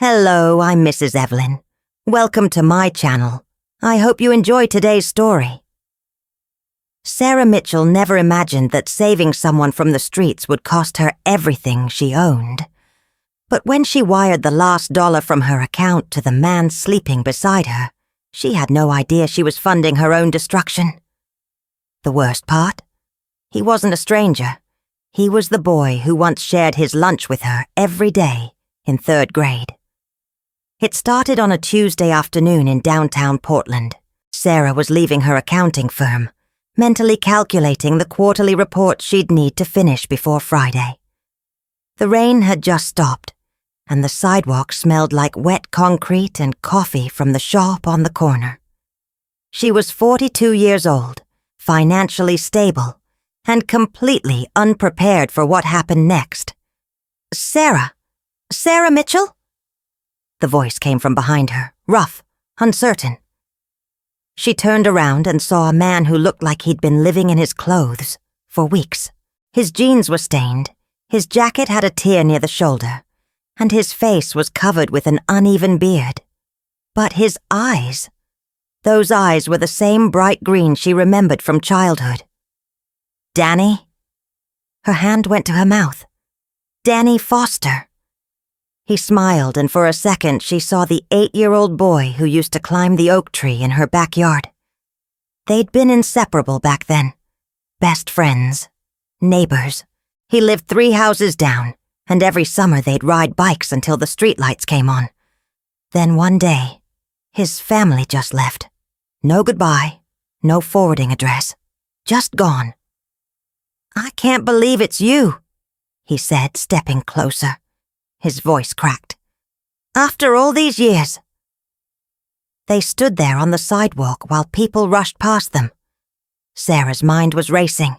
Hello, I'm Mrs. Evelyn. Welcome to my channel. I hope you enjoy today's story. Sarah Mitchell never imagined that saving someone from the streets would cost her everything she owned. But when she wired the last dollar from her account to the man sleeping beside her, she had no idea she was funding her own destruction. The worst part? He wasn't a stranger. He was the boy who once shared his lunch with her every day in 3rd grade. It started on a Tuesday afternoon in downtown Portland. Sarah was leaving her accounting firm, mentally calculating the quarterly report she'd need to finish before Friday. The rain had just stopped, and the sidewalk smelled like wet concrete and coffee from the shop on the corner. She was 42 years old, financially stable, and completely unprepared for what happened next. Sarah Mitchell? The voice came from behind her, rough, uncertain. She turned around and saw a man who looked like he'd been living in his clothes for weeks. His jeans were stained, his jacket had a tear near the shoulder, and his face was covered with an uneven beard. But his eyes, those eyes were the same bright green she remembered from childhood. Danny? Her hand went to her mouth. Danny Foster. He smiled, and for a second she saw the 8-year-old boy who used to climb the oak tree in her backyard. They'd been inseparable back then. Best friends. Neighbors. He lived 3 houses down, and every summer they'd ride bikes until the streetlights came on. Then one day, his family just left. No goodbye, no forwarding address. Just gone. "I can't believe it's you," he said, stepping closer. His voice cracked. "After all these years." They stood there on the sidewalk while people rushed past them. Sarah's mind was racing.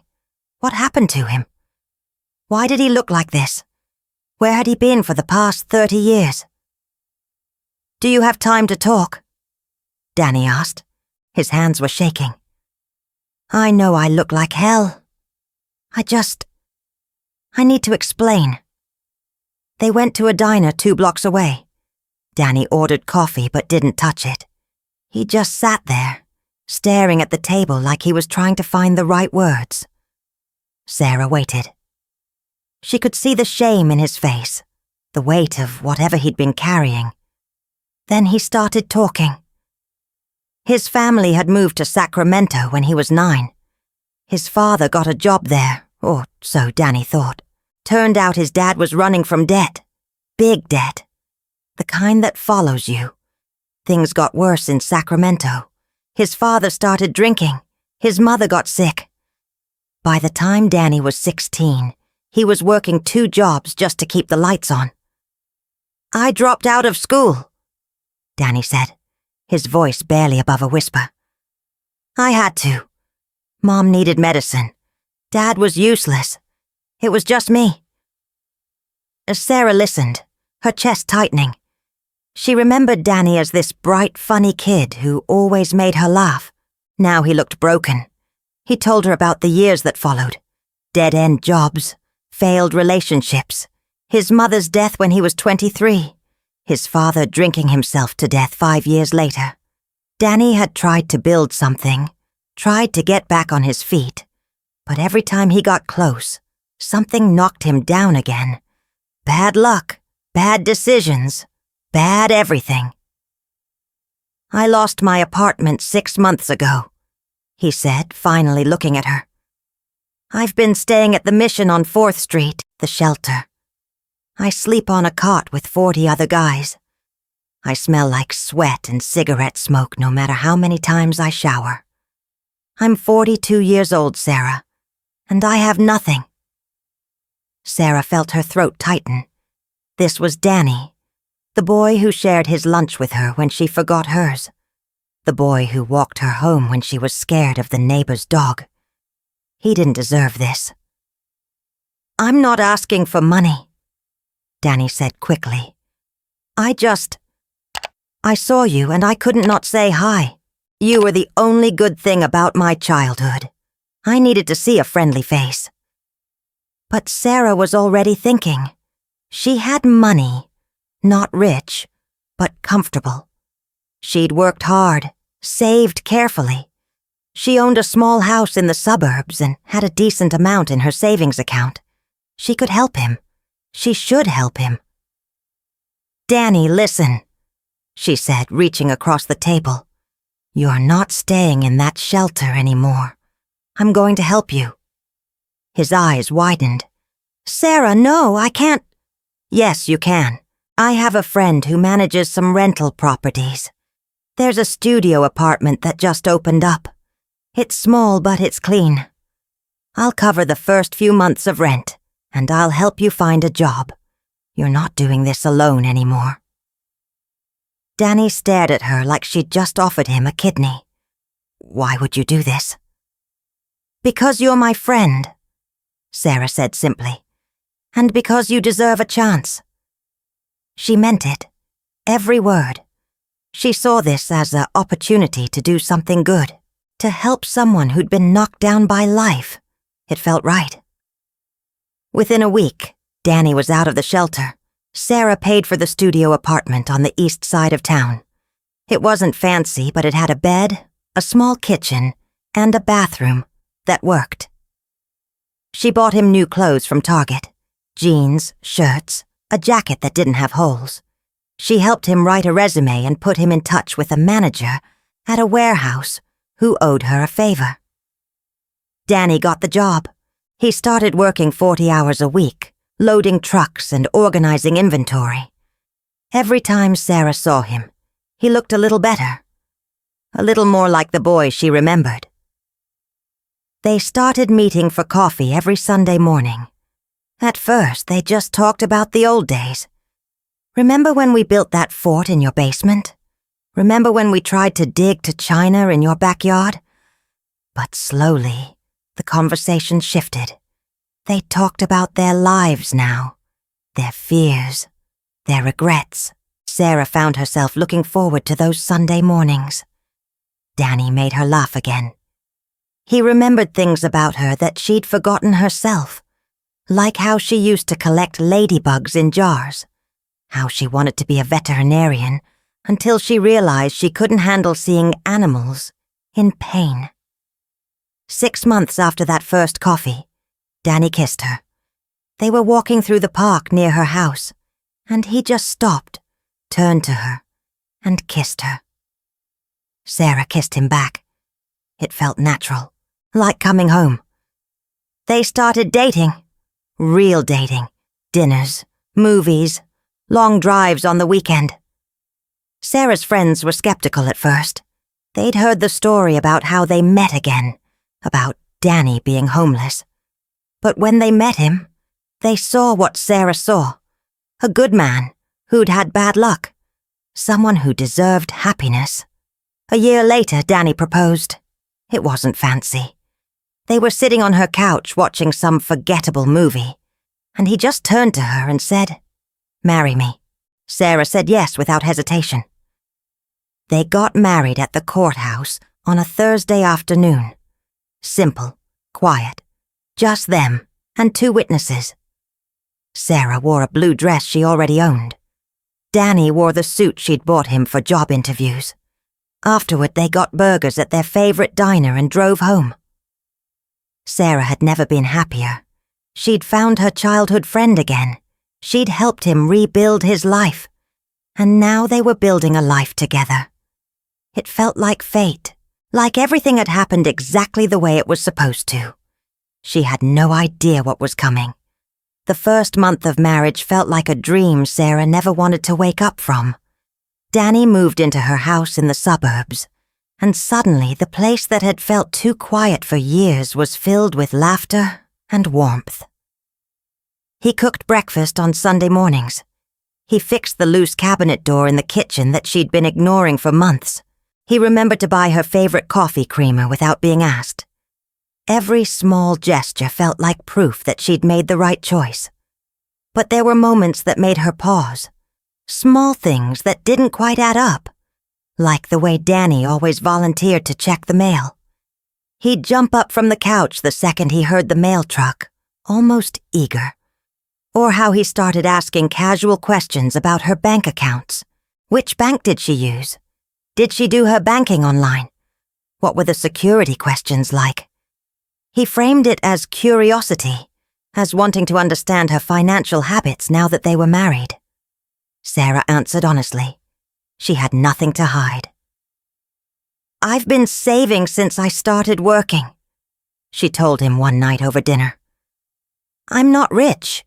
What happened to him? Why did he look like this? Where had he been for the past 30 years? "Do you have time to talk?" Danny asked. His hands were shaking. "I know I look like hell. I need to explain." They went to a diner 2 blocks away. Danny ordered coffee but didn't touch it. He just sat there, staring at the table like he was trying to find the right words. Sarah waited. She could see the shame in his face, the weight of whatever he'd been carrying. Then he started talking. His family had moved to Sacramento when he was 9. His father got a job there, or so Danny thought. Turned out his dad was running from debt. Big debt. The kind that follows you. Things got worse in Sacramento. His father started drinking. His mother got sick. By the time Danny was 16, he was working 2 jobs just to keep the lights on. "I dropped out of school," Danny said, his voice barely above a whisper. "I had to. Mom needed medicine. Dad was useless. It was just me." Sarah listened, her chest tightening. She remembered Danny as this bright, funny kid who always made her laugh. Now he looked broken. He told her about the years that followed. Dead-end jobs, failed relationships, his mother's death when he was 23, his father drinking himself to death 5 years later. Danny had tried to build something, tried to get back on his feet, but every time he got close, something knocked him down again. Bad luck, bad decisions, bad everything. "I lost my apartment 6 months ago," he said, finally looking at her. "I've been staying at the Mission on 4th Street, the shelter. I sleep on a cot with 40 other guys. I smell like sweat and cigarette smoke no matter how many times I shower. I'm 42 years old, Sarah, and I have nothing." Sarah felt her throat tighten. This was Danny, the boy who shared his lunch with her when she forgot hers, the boy who walked her home when she was scared of the neighbor's dog. He didn't deserve this. "I'm not asking for money," Danny said quickly. I saw you and I couldn't not say hi. You were the only good thing about my childhood. I needed to see a friendly face." But Sarah was already thinking. She had money, not rich, but comfortable. She'd worked hard, saved carefully. She owned a small house in the suburbs and had a decent amount in her savings account. She could help him. She should help him. "Danny, listen," she said, reaching across the table. "You're not staying in that shelter anymore. I'm going to help you." His eyes widened. "Sarah, no, I can't." "Yes, you can. I have a friend who manages some rental properties. There's a studio apartment that just opened up. It's small, but it's clean. I'll cover the first few months of rent, and I'll help you find a job. You're not doing this alone anymore." Danny stared at her like she'd just offered him a kidney. "Why would you do this?" "Because you're my friend," Sarah said simply, "and because you deserve a chance." She meant it, every word. She saw this as an opportunity to do something good, to help someone who'd been knocked down by life. It felt right. Within a week, Danny was out of the shelter. Sarah paid for the studio apartment on the east side of town. It wasn't fancy, but it had a bed, a small kitchen, and a bathroom that worked. She bought him new clothes from Target, jeans, shirts, a jacket that didn't have holes. She helped him write a resume and put him in touch with a manager at a warehouse who owed her a favor. Danny got the job. He started working 40 hours a week, loading trucks and organizing inventory. Every time Sarah saw him, he looked a little better, a little more like the boy she remembered. They started meeting for coffee every Sunday morning. At first, they just talked about the old days. "Remember when we built that fort in your basement? Remember when we tried to dig to China in your backyard?" But slowly, the conversation shifted. They talked about their lives now, their fears, their regrets. Sarah found herself looking forward to those Sunday mornings. Danny made her laugh again. He remembered things about her that she'd forgotten herself, like how she used to collect ladybugs in jars, how she wanted to be a veterinarian until she realized she couldn't handle seeing animals in pain. 6 months after that first coffee, Danny kissed her. They were walking through the park near her house, and he just stopped, turned to her, and kissed her. Sarah kissed him back. It felt natural, like coming home. They started dating. Real dating. Dinners, movies, long drives on the weekend. Sarah's friends were skeptical at first. They'd heard the story about how they met again, about Danny being homeless. But when they met him, they saw what Sarah saw. A good man who'd had bad luck. Someone who deserved happiness. A year later, Danny proposed. It wasn't fancy. They were sitting on her couch watching some forgettable movie, and he just turned to her and said, "Marry me." Sarah said yes without hesitation. They got married at the courthouse on a Thursday afternoon. Simple, quiet, just them and 2 witnesses. Sarah wore a blue dress she already owned. Danny wore the suit she'd bought him for job interviews. Afterward, they got burgers at their favorite diner and drove home. Sarah had never been happier. She'd found her childhood friend again. She'd helped him rebuild his life. And now they were building a life together. It felt like fate, like everything had happened exactly the way it was supposed to. She had no idea what was coming. The first month of marriage felt like a dream Sarah never wanted to wake up from. Danny moved into her house in the suburbs, and suddenly the place that had felt too quiet for years was filled with laughter and warmth. He cooked breakfast on Sunday mornings. He fixed the loose cabinet door in the kitchen that she'd been ignoring for months. He remembered to buy her favorite coffee creamer without being asked. Every small gesture felt like proof that she'd made the right choice. But there were moments that made her pause. Small things that didn't quite add up. Like the way Danny always volunteered to check the mail. He'd jump up from the couch the second he heard the mail truck, almost eager. Or how he started asking casual questions about her bank accounts. Which bank did she use? Did she do her banking online? What were the security questions like? He framed it as curiosity, as wanting to understand her financial habits now that they were married. Sarah answered honestly. She had nothing to hide. "I've been saving since I started working," she told him one night over dinner. "I'm not rich,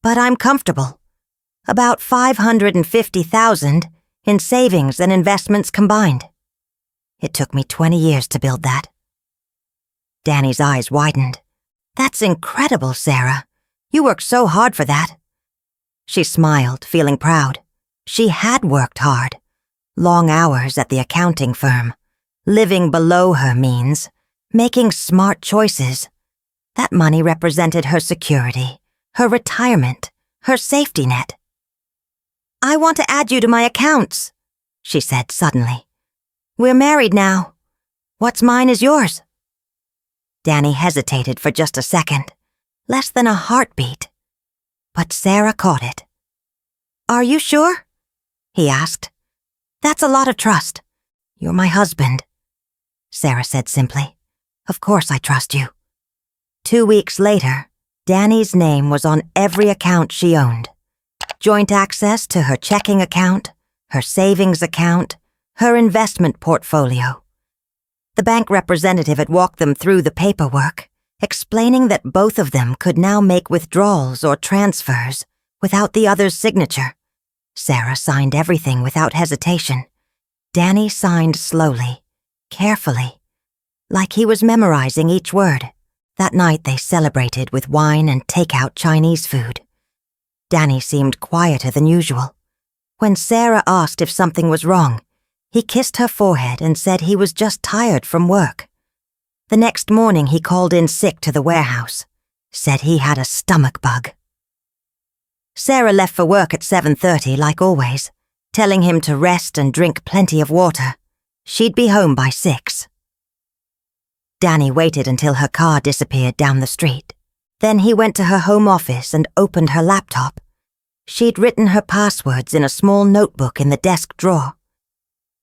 but I'm comfortable. About $550,000 in savings and investments combined. It took me 20 years to build that." Danny's eyes widened. "That's incredible, Sarah. You worked so hard for that." She smiled, feeling proud. She had worked hard. Long hours at the accounting firm, living below her means, making smart choices. That money represented her security, her retirement, her safety net. "I want to add you to my accounts," she said suddenly. "We're married now. What's mine is yours." Danny hesitated for just a second, less than a heartbeat. But Sarah caught it. "Are you sure?" he asked. "That's a lot of trust. You're my husband." Sarah said simply, "Of course I trust you." 2 weeks later, Danny's name was on every account she owned. Joint access to her checking account, her savings account, her investment portfolio. The bank representative had walked them through the paperwork, explaining that both of them could now make withdrawals or transfers without the other's signature. Sarah signed everything without hesitation. Danny signed slowly, carefully, like he was memorizing each word. That night they celebrated with wine and takeout Chinese food. Danny seemed quieter than usual. When Sarah asked if something was wrong, he kissed her forehead and said he was just tired from work. The next morning he called in sick to the warehouse, said he had a stomach bug. Sarah left for work at 7:30 like always, telling him to rest and drink plenty of water. She'd be home by 6. Danny waited until her car disappeared down the street. Then he went to her home office and opened her laptop. She'd written her passwords in a small notebook in the desk drawer.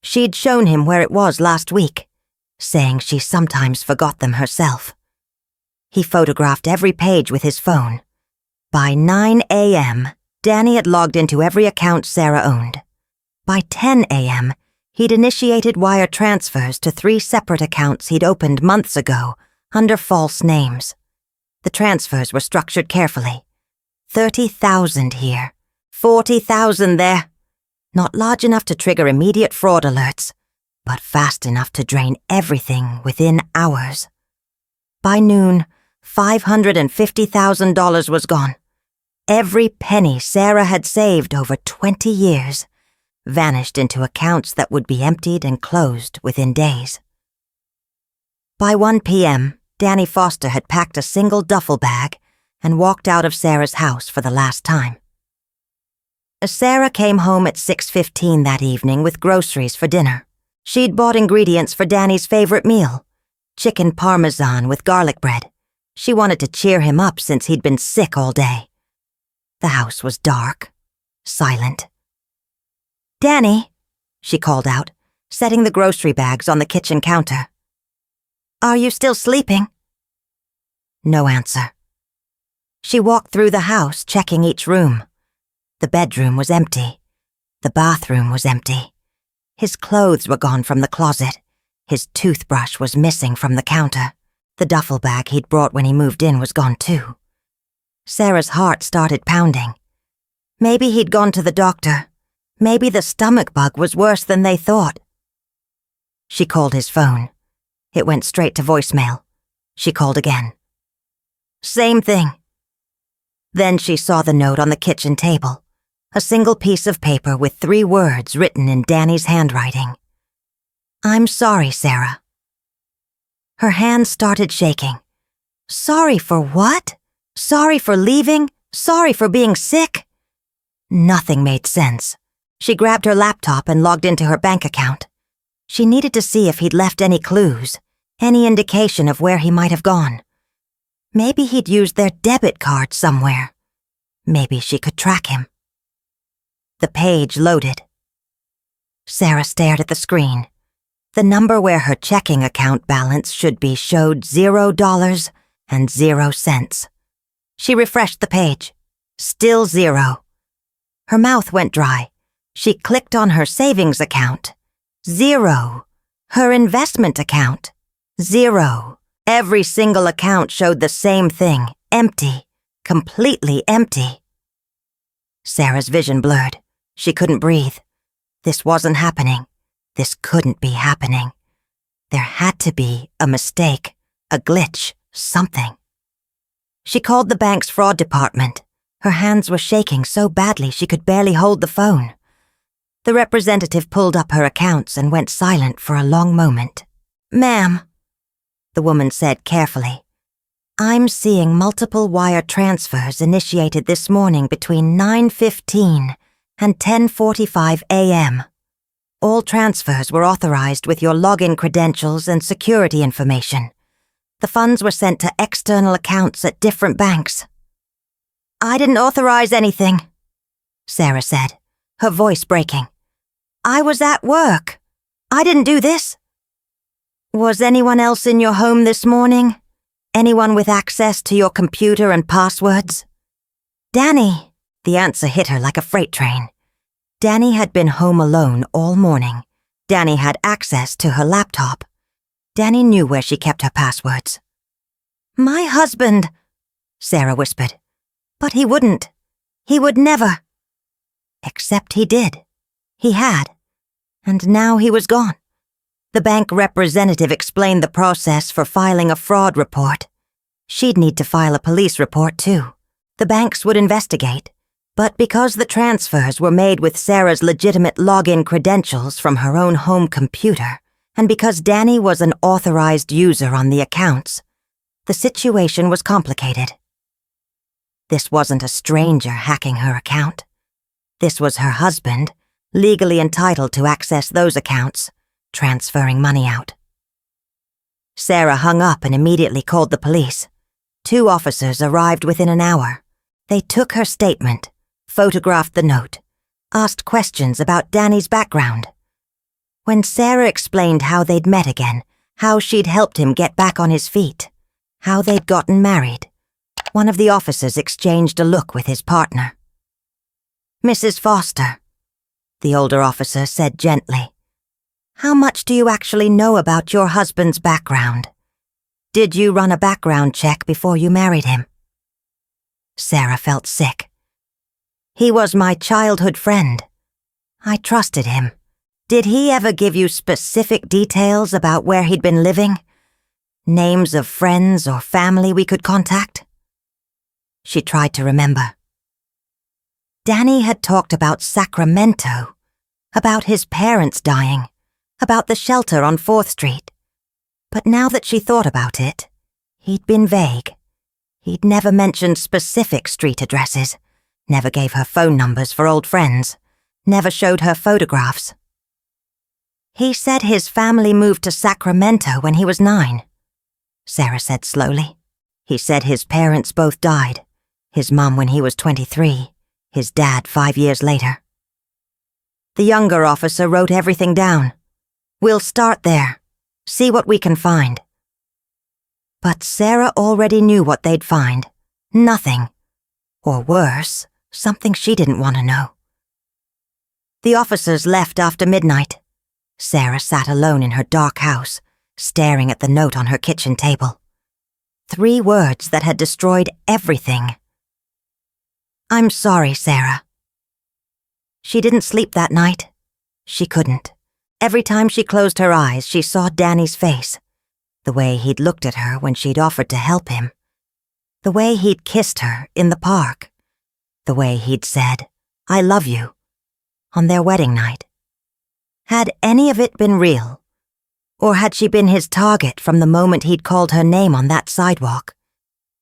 She'd shown him where it was last week, saying she sometimes forgot them herself. He photographed every page with his phone. By 9 a.m., Danny had logged into every account Sarah owned. By 10 a.m., he'd initiated wire transfers to 3 separate accounts he'd opened months ago under false names. The transfers were structured carefully. 30,000 here, 40,000 there. Not large enough to trigger immediate fraud alerts, but fast enough to drain everything within hours. By noon, $550,000 was gone. Every penny Sarah had saved over 20 years vanished into accounts that would be emptied and closed within days. By 1 p.m., Danny Foster had packed a single duffel bag and walked out of Sarah's house for the last time. Sarah came home at 6:15 that evening with groceries for dinner. She'd bought ingredients for Danny's favorite meal, chicken parmesan with garlic bread. She wanted to cheer him up since he'd been sick all day. The house was dark, silent. "Danny," she called out, setting the grocery bags on the kitchen counter. "Are you still sleeping?" No answer. She walked through the house, checking each room. The bedroom was empty. The bathroom was empty. His clothes were gone from the closet. His toothbrush was missing from the counter. The duffel bag he'd brought when he moved in was gone too. Sarah's heart started pounding. Maybe he'd gone to the doctor. Maybe the stomach bug was worse than they thought. She called his phone. It went straight to voicemail. She called again. Same thing. Then she saw the note on the kitchen table. A single piece of paper with 3 words written in Danny's handwriting. "I'm sorry, Sarah." Her hands started shaking. Sorry for what? Sorry for leaving? Sorry for being sick? Nothing made sense. She grabbed her laptop and logged into her bank account. She needed to see if he'd left any clues, any indication of where he might have gone. Maybe he'd used their debit card somewhere. Maybe she could track him. The page loaded. Sarah stared at the screen. The number where her checking account balance should be showed $0 and 0 cents. She refreshed the page. Still 0. Her mouth went dry. She clicked on her savings account. 0. Her investment account. 0. Every single account showed the same thing. Empty. Completely empty. Sarah's vision blurred. She couldn't breathe. This wasn't happening. This couldn't be happening. There had to be a mistake, a glitch, something. She called the bank's fraud department. Her hands were shaking so badly she could barely hold the phone. The representative pulled up her accounts and went silent for a long moment. "Ma'am," the woman said carefully, "I'm seeing multiple wire transfers initiated this morning between 9:15 and 10:45 a.m. All transfers were authorized with your login credentials and security information. The funds were sent to external accounts at different banks." "I didn't authorize anything," Sarah said, her voice breaking. "I was at work. I didn't do this." "Was anyone else in your home this morning? Anyone with access to your computer and passwords?" "Danny," the answer hit her like a freight train. Danny had been home alone all morning. Danny had access to her laptop. Danny knew where she kept her passwords. "My husband," Sarah whispered. "But he wouldn't. He would never." Except he did. He had. And now he was gone. The bank representative explained the process for filing a fraud report. She'd need to file a police report too. The banks would investigate. But because the transfers were made with Sarah's legitimate login credentials from her own home computer, and because Danny was an authorized user on the accounts, the situation was complicated. This wasn't a stranger hacking her account. This was her husband, legally entitled to access those accounts, transferring money out. Sarah hung up and immediately called the police. 2 officers arrived within an hour. They took her statement, photographed the note, asked questions about Danny's background. When Sarah explained how they'd met again, how she'd helped him get back on his feet, how they'd gotten married, one of the officers exchanged a look with his partner. "Mrs. Foster," the older officer said gently, "how much do you actually know about your husband's background? Did you run a background check before you married him?" Sarah felt sick. "He was my childhood friend. I trusted him. Did he ever give you specific details about where he'd been living? Names of friends or family we could contact?" She tried to remember. Danny had talked about Sacramento, about his parents dying, about the shelter on 4th Street. But now that she thought about it, he'd been vague. He'd never mentioned specific street addresses, never gave her phone numbers for old friends, never showed her photographs. "He said his family moved to Sacramento when he was 9, Sarah said slowly. "He said his parents both died, his mom when he was 23, his dad 5 years later." The younger officer wrote everything down. "We'll start there, see what we can find." But Sarah already knew what they'd find. Nothing. Or worse, something she didn't want to know. The officers left after midnight. Sarah sat alone in her dark house, staring at the note on her kitchen table. 3 words that had destroyed everything. "I'm sorry, Sarah." She didn't sleep that night. She couldn't. Every time she closed her eyes, she saw Danny's face. The way he'd looked at her when she'd offered to help him. The way he'd kissed her in the park. The way he'd said, "I love you," on their wedding night. Had any of it been real? Or had she been his target from the moment he'd called her name on that sidewalk?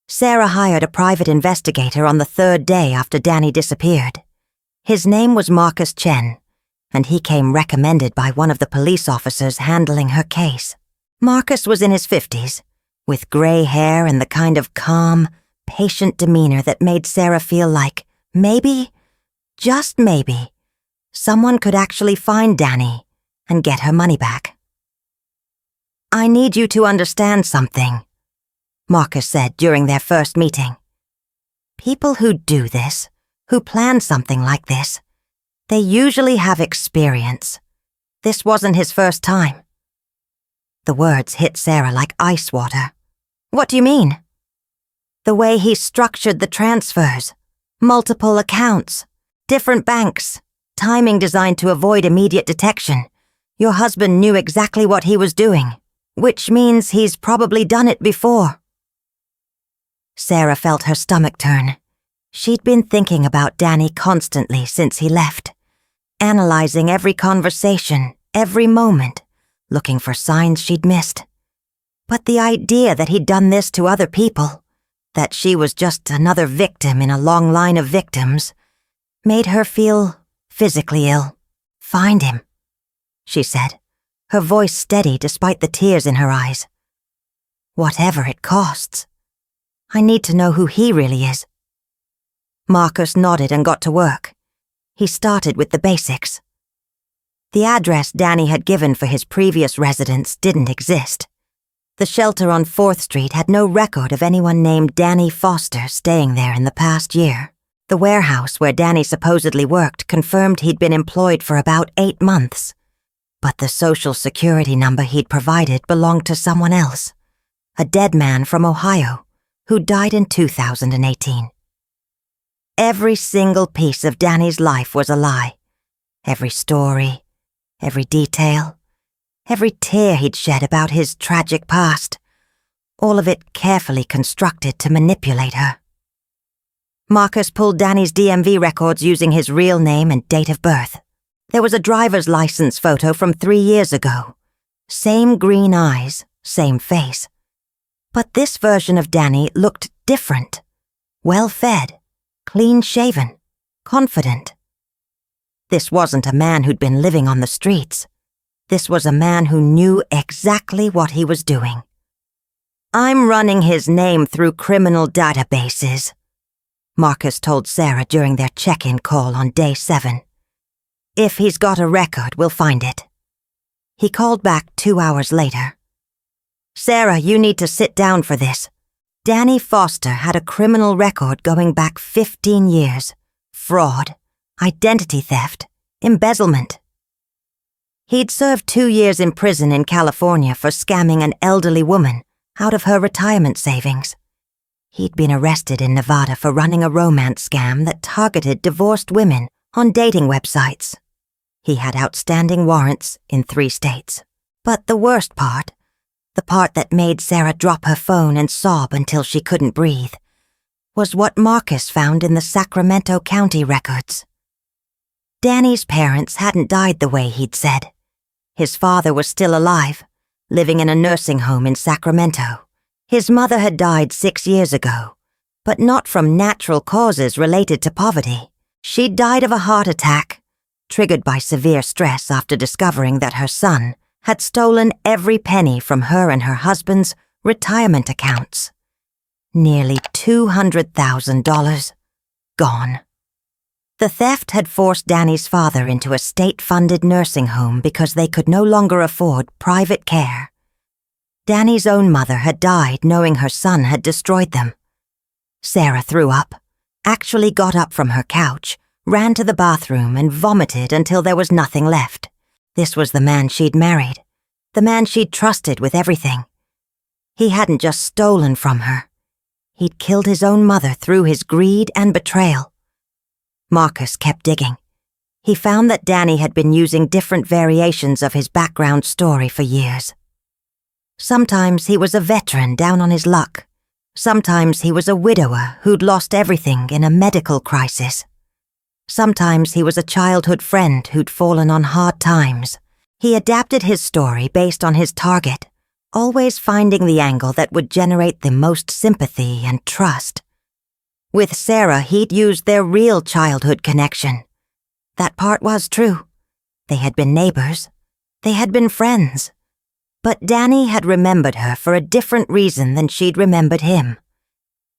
Sarah hired a private investigator on the 3rd day after Danny disappeared. His name was Marcus Chen, and he came recommended by one of the police officers handling her case. Marcus was in his 50s, with gray hair and the kind of calm, patient demeanor that made Sarah feel like maybe, just maybe, someone could actually find Danny and get her money back. "I need you to understand something," Marcus said during their first meeting. "People who do this, who plan something like this, they usually have experience. This wasn't his first time." The words hit Sarah like ice water. "What do you mean?" "The way he structured the transfers. Multiple accounts. Different banks. Timing designed to avoid immediate detection. Your husband knew exactly what he was doing, which means he's probably done it before." Sarah felt her stomach turn. She'd been thinking about Danny constantly since he left, analyzing every conversation, every moment, looking for signs she'd missed. But the idea that he'd done this to other people, that she was just another victim in a long line of victims, made her feel physically ill. "Find him," she said, her voice steady despite the tears in her eyes. "Whatever it costs. I need to know who he really is." Marcus nodded and got to work. He started with the basics. The address Danny had given for his previous residence didn't exist. The shelter on 4th Street had no record of anyone named Danny Foster staying there in the past year. The warehouse where Danny supposedly worked confirmed he'd been employed for about 8 months. But the social security number he'd provided belonged to someone else, a dead man from Ohio who died in 2018. Every single piece of Danny's life was a lie. Every story, every detail, every tear he'd shed about his tragic past, all of it carefully constructed to manipulate her. Marcus pulled Danny's DMV records using his real name and date of birth. There was a driver's license photo from 3 years ago. Same green eyes, same face. But this version of Danny looked different. Well-fed, clean-shaven, confident. This wasn't a man who'd been living on the streets. This was a man who knew exactly what he was doing. "I'm running his name through criminal databases," Marcus told Sarah during their check-in call on day 7. "If he's got a record, we'll find it." He called back 2 hours later. "Sarah, you need to sit down for this. Danny Foster had a criminal record going back 15 years. Fraud, identity theft, embezzlement. He'd served 2 years in prison in California for scamming an elderly woman out of her retirement savings. He'd been arrested in Nevada for running a romance scam that targeted divorced women on dating websites. He had outstanding warrants in 3 states. But the worst part, the part that made Sarah drop her phone and sob until she couldn't breathe, was what Marcus found in the Sacramento County records. Danny's parents hadn't died the way he'd said. His father was still alive, living in a nursing home in Sacramento. His mother had died 6 years ago, but not from natural causes related to poverty. She'd died of a heart attack, triggered by severe stress after discovering that her son had stolen every penny from her and her husband's retirement accounts. Nearly $200,000 gone. The theft had forced Danny's father into a state-funded nursing home because they could no longer afford private care. Danny's own mother had died knowing her son had destroyed them. Sarah threw up, actually got up from her couch, ran to the bathroom and vomited until there was nothing left. This was the man she'd married, the man she'd trusted with everything. He hadn't just stolen from her. He'd killed his own mother through his greed and betrayal. Marcus kept digging. He found that Danny had been using different variations of his background story for years. Sometimes he was a veteran down on his luck. Sometimes he was a widower who'd lost everything in a medical crisis. Sometimes he was a childhood friend who'd fallen on hard times. He adapted his story based on his target, always finding the angle that would generate the most sympathy and trust. With Sarah, he'd used their real childhood connection. That part was true. They had been neighbors. They had been friends. But Danny had remembered her for a different reason than she'd remembered him.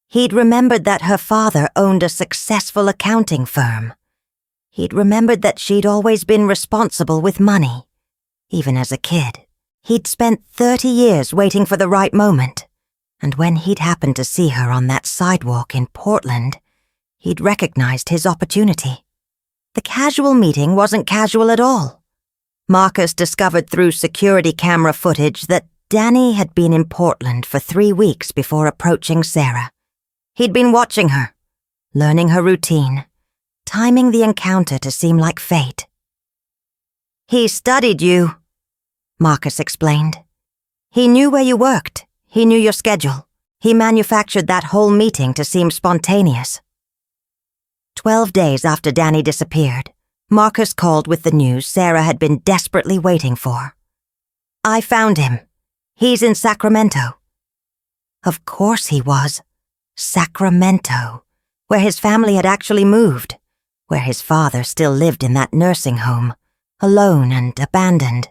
He'd remembered that her father owned a successful accounting firm. He'd remembered that she'd always been responsible with money. Even as a kid, he'd spent 30 years waiting for the right moment, and when he'd happened to see her on that sidewalk in Portland, he'd recognized his opportunity. The casual meeting wasn't casual at all. Marcus discovered through security camera footage that Danny had been in Portland for 3 weeks before approaching Sarah. He'd been watching her, learning her routine, timing the encounter to seem like fate. "He studied you," Marcus explained. "He knew where you worked. He knew your schedule. He manufactured that whole meeting to seem spontaneous." 12 days after Danny disappeared, Marcus called with the news Sarah had been desperately waiting for. "I found him. He's in Sacramento." Of course he was. Sacramento, where his family had actually moved, where his father still lived in that nursing home, alone and abandoned.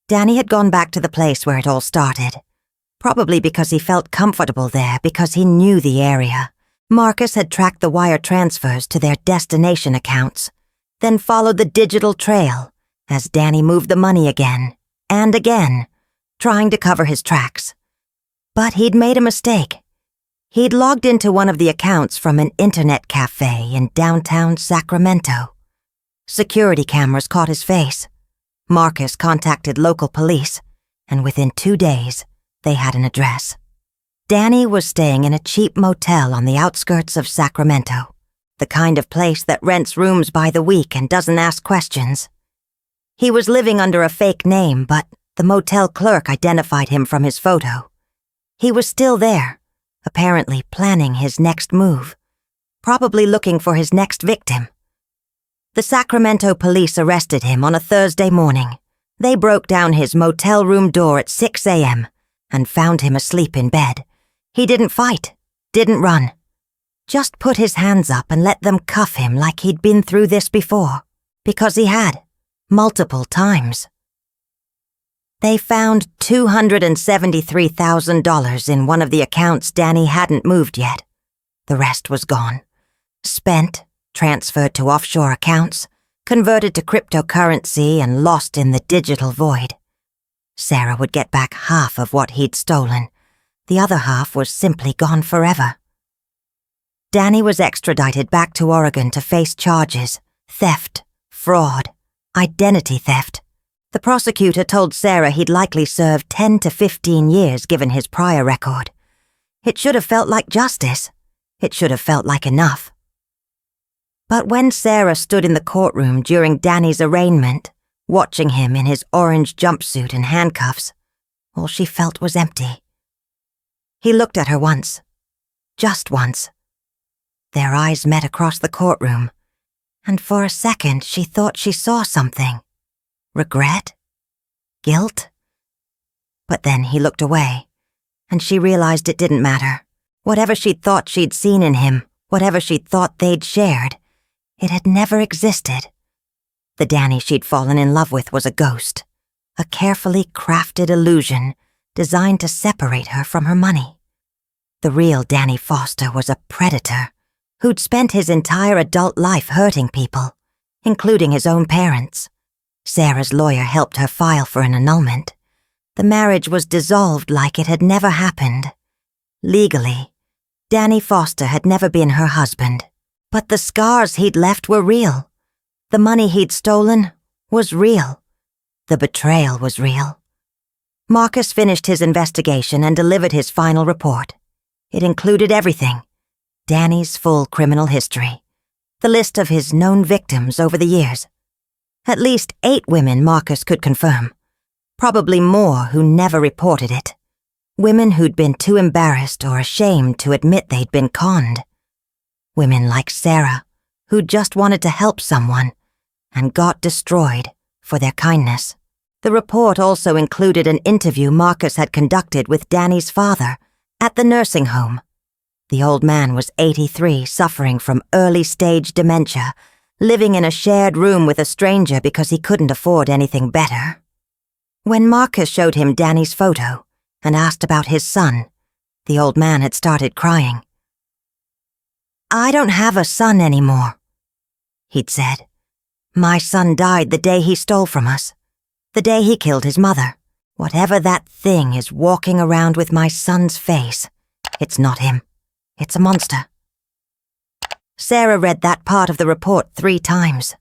Danny had gone back to the place where it all started, probably because he felt comfortable there because he knew the area. Marcus had tracked the wire transfers to their destination accounts, then followed the digital trail as Danny moved the money again and again, trying to cover his tracks. But he'd made a mistake. He'd logged into one of the accounts from an internet cafe in downtown Sacramento. Security cameras caught his face. Marcus contacted local police, and within 2 days, they had an address. Danny was staying in a cheap motel on the outskirts of Sacramento, the kind of place that rents rooms by the week and doesn't ask questions. He was living under a fake name, but the motel clerk identified him from his photo. He was still there, apparently planning his next move, probably looking for his next victim. The Sacramento police arrested him on a Thursday morning. They broke down his motel room door at 6 a.m. and found him asleep in bed. He didn't fight, didn't run. Just put his hands up and let them cuff him like he'd been through this before, because he had, multiple times. They found $273,000 in one of the accounts Danny hadn't moved yet. The rest was gone. Spent, transferred to offshore accounts, converted to cryptocurrency, and lost in the digital void. Sarah would get back half of what he'd stolen. The other half was simply gone forever. Danny was extradited back to Oregon to face charges: theft, fraud, identity theft. The prosecutor told Sarah he'd likely serve 10 to 15 years given his prior record. It should have felt like justice. It should have felt like enough. But when Sarah stood in the courtroom during Danny's arraignment, watching him in his orange jumpsuit and handcuffs, all she felt was empty. He looked at her once. Just once. Their eyes met across the courtroom, and for a second she thought she saw something. Regret? Guilt? But then he looked away, and she realized it didn't matter. Whatever she'd thought she'd seen in him, whatever she'd thought they'd shared, it had never existed. The Danny she'd fallen in love with was a ghost, a carefully crafted illusion designed to separate her from her money. The real Danny Foster was a predator who'd spent his entire adult life hurting people, including his own parents. Sarah's lawyer helped her file for an annulment. The marriage was dissolved like it had never happened. Legally, Danny Foster had never been her husband, but the scars he'd left were real. The money he'd stolen was real. The betrayal was real. Marcus finished his investigation and delivered his final report. It included everything: Danny's full criminal history, the list of his known victims over the years. At least 8 women Marcus could confirm, probably more who never reported it. Women who'd been too embarrassed or ashamed to admit they'd been conned. Women like Sarah, who just wanted to help someone and got destroyed for their kindness. The report also included an interview Marcus had conducted with Danny's father at the nursing home. The old man was 83, suffering from early-stage dementia, living in a shared room with a stranger because he couldn't afford anything better. When Marcus showed him Danny's photo and asked about his son, the old man had started crying. "I don't have a son anymore," he'd said. My son died the day he stole from us. The day he killed his mother. Whatever that thing is walking around with my son's face, it's not him. It's a monster." Sarah read that part of the report 3 times.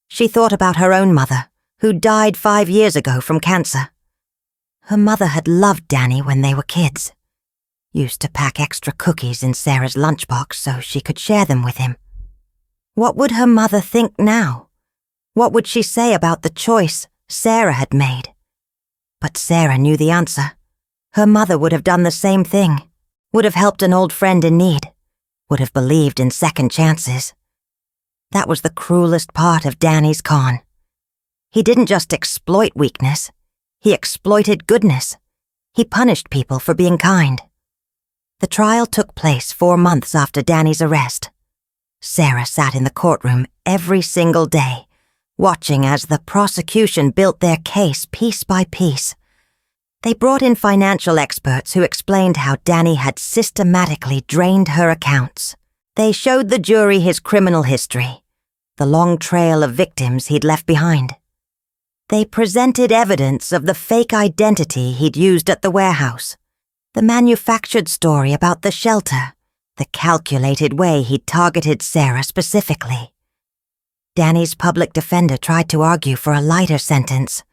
She thought about her own mother, who died 5 years ago from cancer. Her mother had loved Danny when they were kids. Used to pack extra cookies in Sarah's lunchbox so she could share them with him. What would her mother think now? What would she say about the choice Sarah had made? But Sarah knew the answer. Her mother would have done the same thing, would have helped an old friend in need, would have believed in second chances. That was the cruelest part of Danny's con. He didn't just exploit weakness, he exploited goodness. He punished people for being kind. The trial took place 4 months after Danny's arrest. Sarah sat in the courtroom every single day, watching as the prosecution built their case piece by piece. They brought in financial experts who explained how Danny had systematically drained her accounts. They showed the jury his criminal history, the long trail of victims he'd left behind. They presented evidence of the fake identity he'd used at the warehouse, the manufactured story about the shelter, the calculated way he'd targeted Sarah specifically. Danny's public defender tried to argue for a lighter sentence,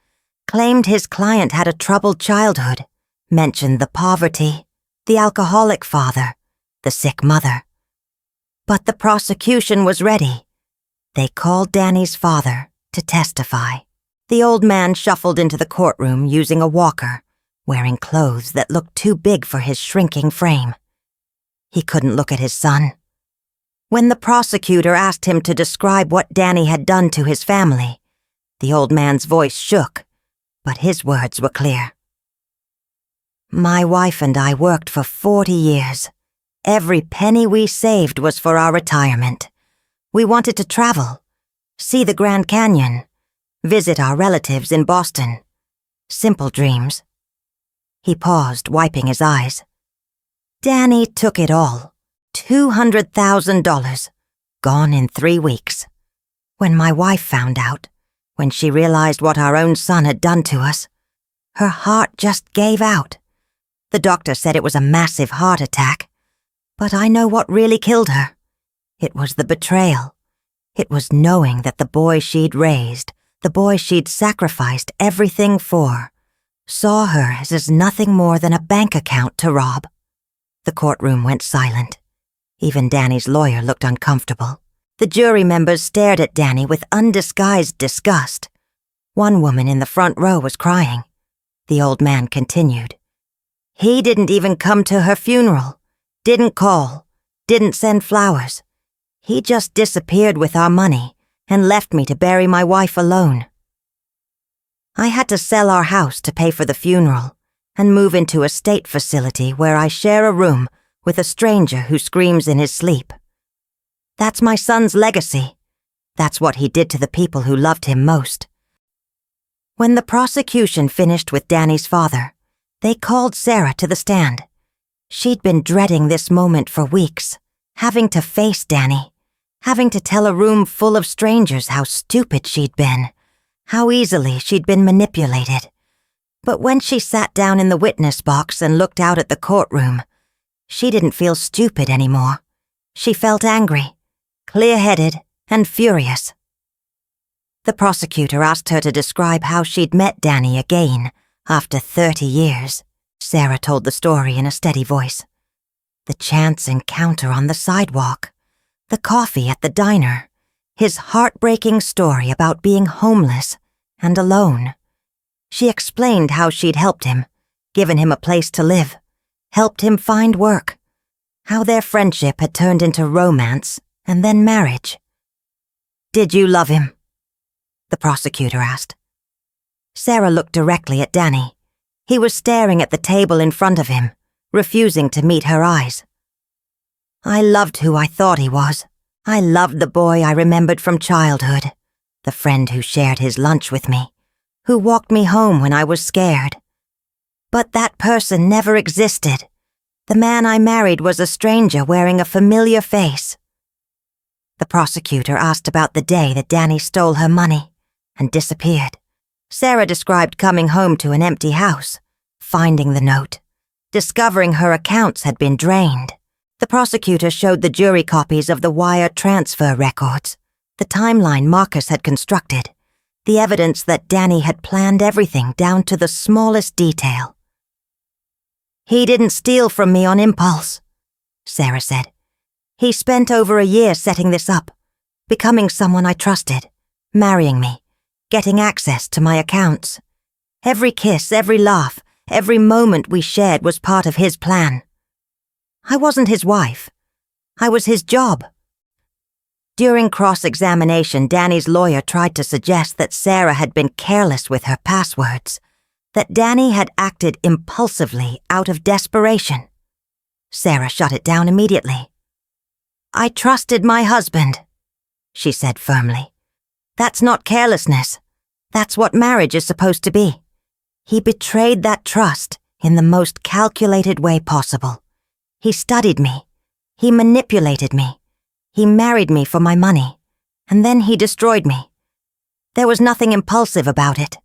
claimed his client had a troubled childhood, mentioned the poverty, the alcoholic father, the sick mother. But the prosecution was ready. They called Danny's father to testify. The old man shuffled into the courtroom using a walker, wearing clothes that looked too big for his shrinking frame. He couldn't look at his son. When the prosecutor asked him to describe what Danny had done to his family, the old man's voice shook, but his words were clear. "My wife and I worked for 40 years. Every penny we saved was for our retirement. We wanted to travel, see the Grand Canyon, visit our relatives in Boston. Simple dreams." He paused, wiping his eyes. Danny took it all. $200,000, gone in 3 weeks. When my wife found out, when she realized what our own son had done to us, her heart just gave out. The doctor said it was a massive heart attack, but I know what really killed her. It was the betrayal. It was knowing that the boy she'd raised, the boy she'd sacrificed everything for, saw her as nothing more than a bank account to rob. The courtroom went silent. Even Danny's lawyer looked uncomfortable. The jury members stared at Danny with undisguised disgust. One woman in the front row was crying. The old man continued. "He didn't even come to her funeral, didn't call, didn't send flowers. He just disappeared with our money and left me to bury my wife alone. I had to sell our house to pay for the funeral and move into a state facility where I share a room with a stranger who screams in his sleep. That's my son's legacy. That's what he did to the people who loved him most." When the prosecution finished with Danny's father, they called Sarah to the stand. She'd been dreading this moment for weeks, having to face Danny, having to tell a room full of strangers how stupid she'd been, how easily she'd been manipulated. But when she sat down in the witness box and looked out at the courtroom, she didn't feel stupid anymore. She felt angry, clear-headed, and furious. The prosecutor asked her to describe how she'd met Danny again after 30 years. Sarah told the story in a steady voice. The chance encounter on the sidewalk, the coffee at the diner, his heartbreaking story about being homeless and alone. She explained how she'd helped him, given him a place to live, helped him find work, how their friendship had turned into romance and then marriage. "Did you love him?" the prosecutor asked. Sarah looked directly at Danny. He was staring at the table in front of him, refusing to meet her eyes. "I loved who I thought he was. I loved the boy I remembered from childhood, the friend who shared his lunch with me, who walked me home when I was scared. But that person never existed. The man I married was a stranger wearing a familiar face." The prosecutor asked about the day that Danny stole her money and disappeared. Sarah described coming home to an empty house, finding the note, discovering her accounts had been drained. The prosecutor showed the jury copies of the wire transfer records, the timeline Marcus had constructed, the evidence that Danny had planned everything down to the smallest detail. "He didn't steal from me on impulse," Sarah said. "He spent over a year setting this up, becoming someone I trusted, marrying me, getting access to my accounts. Every kiss, every laugh, every moment we shared was part of his plan. I wasn't his wife. I was his job." During cross-examination, Danny's lawyer tried to suggest that Sarah had been careless with her passwords, that Danny had acted impulsively out of desperation. Sarah shut it down immediately. "I trusted my husband," she said firmly. "That's not carelessness. That's what marriage is supposed to be. He betrayed that trust in the most calculated way possible. He studied me. He manipulated me. He married me for my money. And then he destroyed me. There was nothing impulsive about it."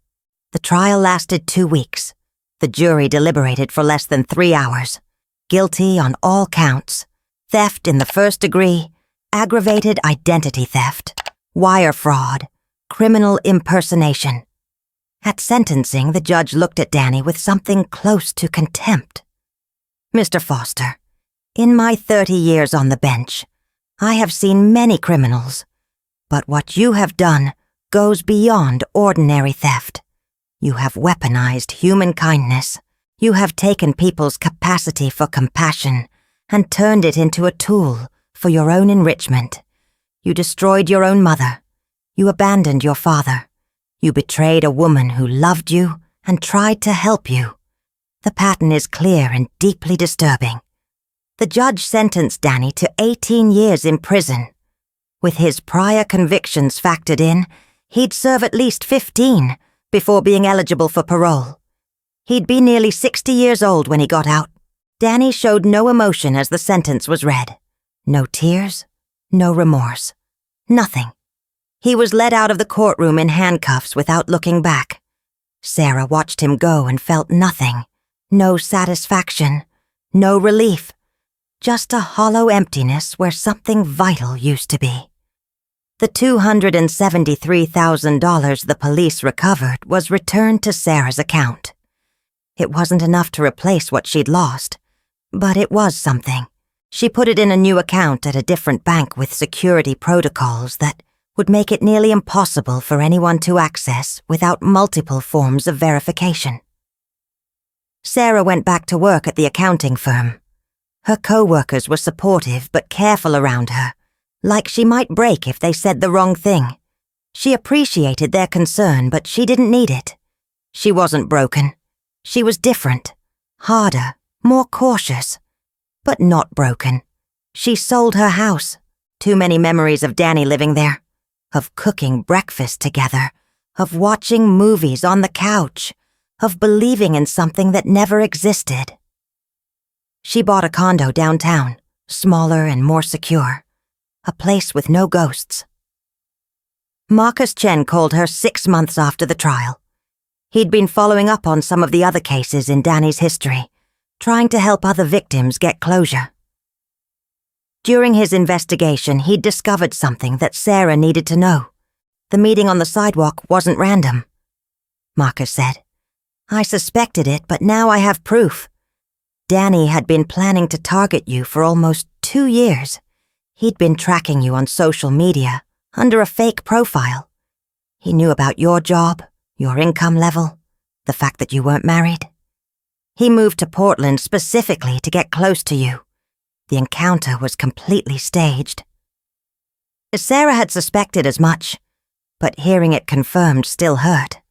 The trial lasted 2 weeks. The jury deliberated for less than 3 hours. Guilty on all counts. Theft in the first degree, aggravated identity theft, wire fraud, criminal impersonation. At sentencing, the judge looked at Danny with something close to contempt. "Mr. Foster, in my 30 years on the bench, I have seen many criminals, but what you have done goes beyond ordinary theft. You have weaponized human kindness. You have taken people's capacity for compassion and turned it into a tool for your own enrichment. You destroyed your own mother. You abandoned your father. You betrayed a woman who loved you and tried to help you. The pattern is clear and deeply disturbing." The judge sentenced Danny to 18 years in prison. With his prior convictions factored in, he'd serve at least 15 before being eligible for parole. He'd be nearly 60 years old when he got out. Danny showed no emotion as the sentence was read. No tears, no remorse, nothing. He was led out of the courtroom in handcuffs without looking back. Sarah watched him go and felt nothing. No satisfaction, no relief. Just a hollow emptiness where something vital used to be. The $273,000 the police recovered was returned to Sarah's account. It wasn't enough to replace what she'd lost, but it was something. She put it in a new account at a different bank with security protocols that would make it nearly impossible for anyone to access without multiple forms of verification. Sarah went back to work at the accounting firm. Her co-workers were supportive but careful around her, like she might break if they said the wrong thing. She appreciated their concern, but she didn't need it. She wasn't broken. She was different, harder, more cautious, but not broken. She sold her house. Too many memories of Danny living there, of cooking breakfast together, of watching movies on the couch, of believing in something that never existed. She bought a condo downtown, smaller and more secure, a place with no ghosts. Marcus Chen called her 6 months after the trial. He'd been following up on some of the other cases in Danny's history, trying to help other victims get closure. During his investigation, he'd discovered something that Sarah needed to know. The meeting on the sidewalk wasn't random. Marcus said, "I suspected it, but now I have proof. Danny had been planning to target you for almost 2 years. He'd been tracking you on social media under a fake profile. He knew about your job, your income level, the fact that you weren't married. He moved to Portland specifically to get close to you. The encounter was completely staged." Sarah had suspected as much, but hearing it confirmed still hurt.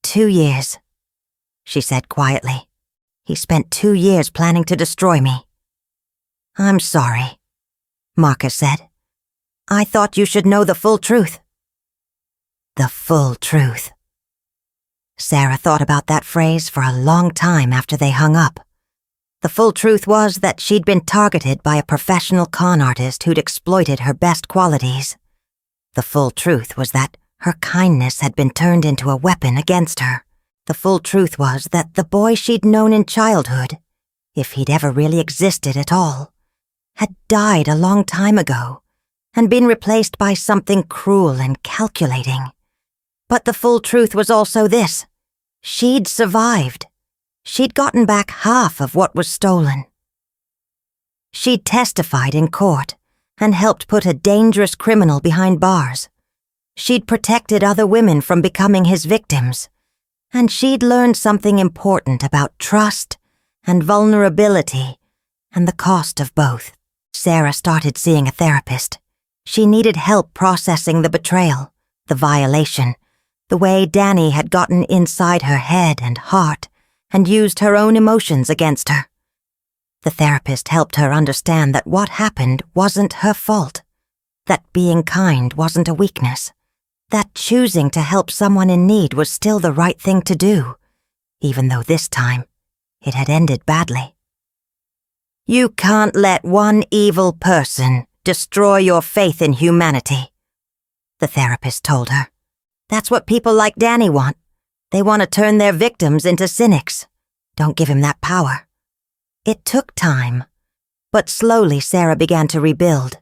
2 years, she said quietly. "He spent 2 years planning to destroy me." "I'm sorry," Marcus said. "I thought you should know the full truth." The full truth. Sarah thought about that phrase for a long time after they hung up. The full truth was that she'd been targeted by a professional con artist who'd exploited her best qualities. The full truth was that her kindness had been turned into a weapon against her. The full truth was that the boy she'd known in childhood, if he'd ever really existed at all, had died a long time ago and been replaced by something cruel and calculating. But the full truth was also this: she'd survived. She'd gotten back half of what was stolen. She'd testified in court and helped put a dangerous criminal behind bars. She'd protected other women from becoming his victims. And she'd learned something important about trust and vulnerability and the cost of both. Sarah started seeing a therapist. She needed help processing the betrayal, the violation, the way Danny had gotten inside her head and heart and used her own emotions against her. The therapist helped her understand that what happened wasn't her fault, that being kind wasn't a weakness, that choosing to help someone in need was still the right thing to do, even though this time it had ended badly. You can't let one evil person destroy your faith in humanity, the therapist told her. That's what people like Danny want. They want to turn their victims into cynics. Don't give him that power. It took time, but slowly Sarah began to rebuild.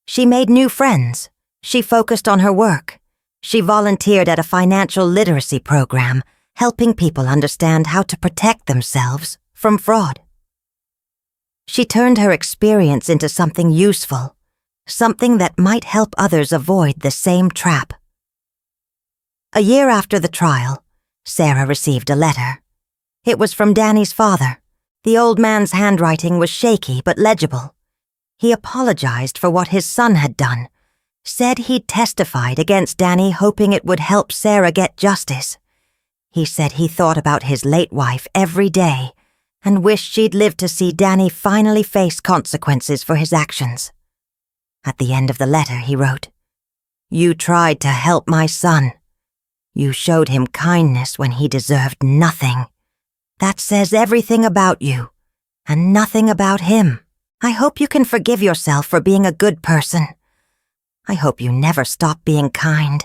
She made new friends. She focused on her work. She volunteered at a financial literacy program, helping people understand how to protect themselves from fraud. She turned her experience into something useful, something that might help others avoid the same trap. A year after the trial, Sarah received a letter. It was from Danny's father. The old man's handwriting was shaky but legible. He apologized for what his son had done, said he'd testified against Danny hoping it would help Sarah get justice. He said he thought about his late wife every day and wished she'd lived to see Danny finally face consequences for his actions. At the end of the letter, he wrote, "You tried to help my son. You showed him kindness when he deserved nothing. That says everything about you, and nothing about him. I hope you can forgive yourself for being a good person. I hope you never stop being kind,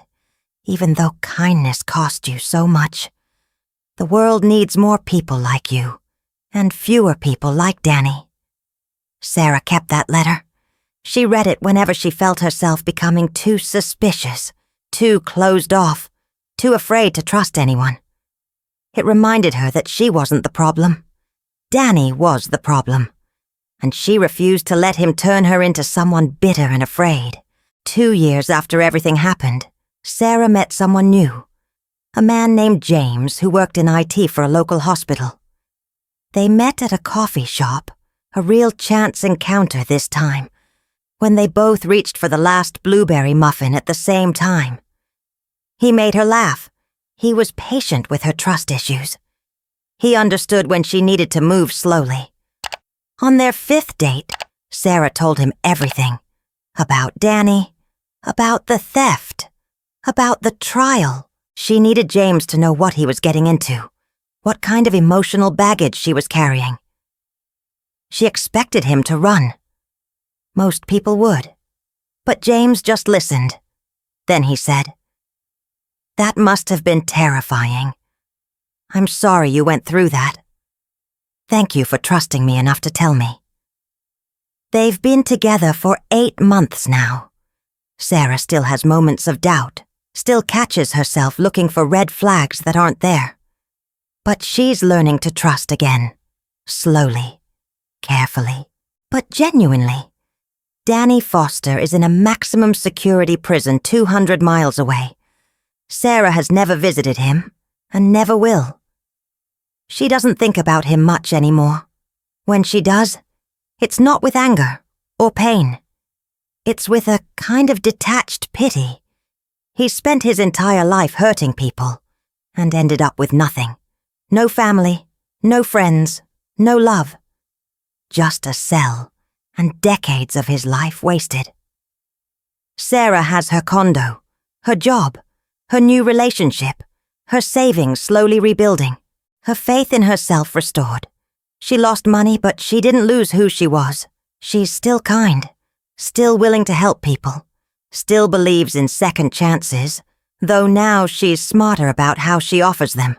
even though kindness cost you so much. The world needs more people like you, and fewer people like Danny." Sarah kept that letter. She read it whenever she felt herself becoming too suspicious, too closed off, too afraid to trust anyone. It reminded her that she wasn't the problem. Danny was the problem, and she refused to let him turn her into someone bitter and afraid. 2 years after everything happened, Sarah met someone new, a man named James who worked in IT for a local hospital. They met at a coffee shop, a real chance encounter this time, when they both reached for the last blueberry muffin at the same time. He made her laugh. He was patient with her trust issues. He understood when she needed to move slowly. On their 5th date, Sarah told him everything. About Danny, about the theft, about the trial. She needed James to know what he was getting into, what kind of emotional baggage she was carrying. She expected him to run. Most people would. But James just listened. Then he said, "That must have been terrifying. I'm sorry you went through that. Thank you for trusting me enough to tell me." They've been together for 8 months now. Sarah still has moments of doubt, still catches herself looking for red flags that aren't there. But she's learning to trust again, slowly, carefully, but genuinely. Danny Foster is in a maximum security prison 200 miles away. Sarah has never visited him, and never will. She doesn't think about him much anymore. When she does, it's not with anger or pain. It's with a kind of detached pity. He's spent his entire life hurting people, and ended up with nothing. No family, no friends, no love. Just a cell, and decades of his life wasted. Sarah has her condo, her job, her new relationship, her savings slowly rebuilding, her faith in herself restored. She lost money, but she didn't lose who she was. She's still kind, still willing to help people, still believes in second chances, though now she's smarter about how she offers them.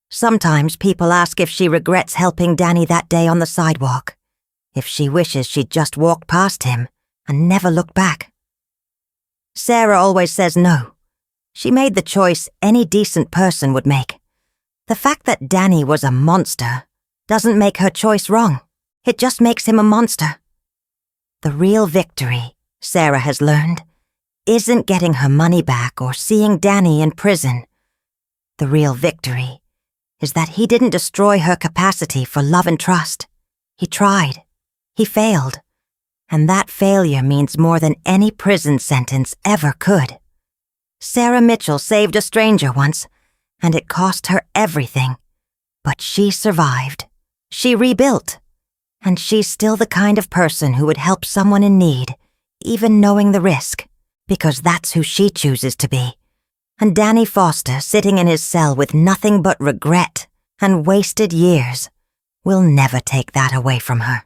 Sometimes people ask if she regrets helping Danny that day on the sidewalk, if she wishes she'd just walked past him and never looked back. Sarah always says no. She made the choice any decent person would make. The fact that Danny was a monster doesn't make her choice wrong. It just makes him a monster. The real victory, Sarah has learned, isn't getting her money back or seeing Danny in prison. The real victory is that he didn't destroy her capacity for love and trust. He tried. He failed. And that failure means more than any prison sentence ever could. Sarah Mitchell saved a stranger once, and it cost her everything. But she survived. She rebuilt. And she's still the kind of person who would help someone in need, even knowing the risk, because that's who she chooses to be. And Danny Foster, sitting in his cell with nothing but regret and wasted years, will never take that away from her.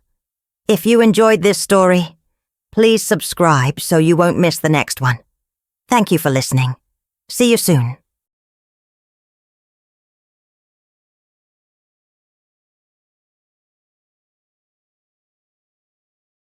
If you enjoyed this story, please subscribe so you won't miss the next one. Thank you for listening. See you soon.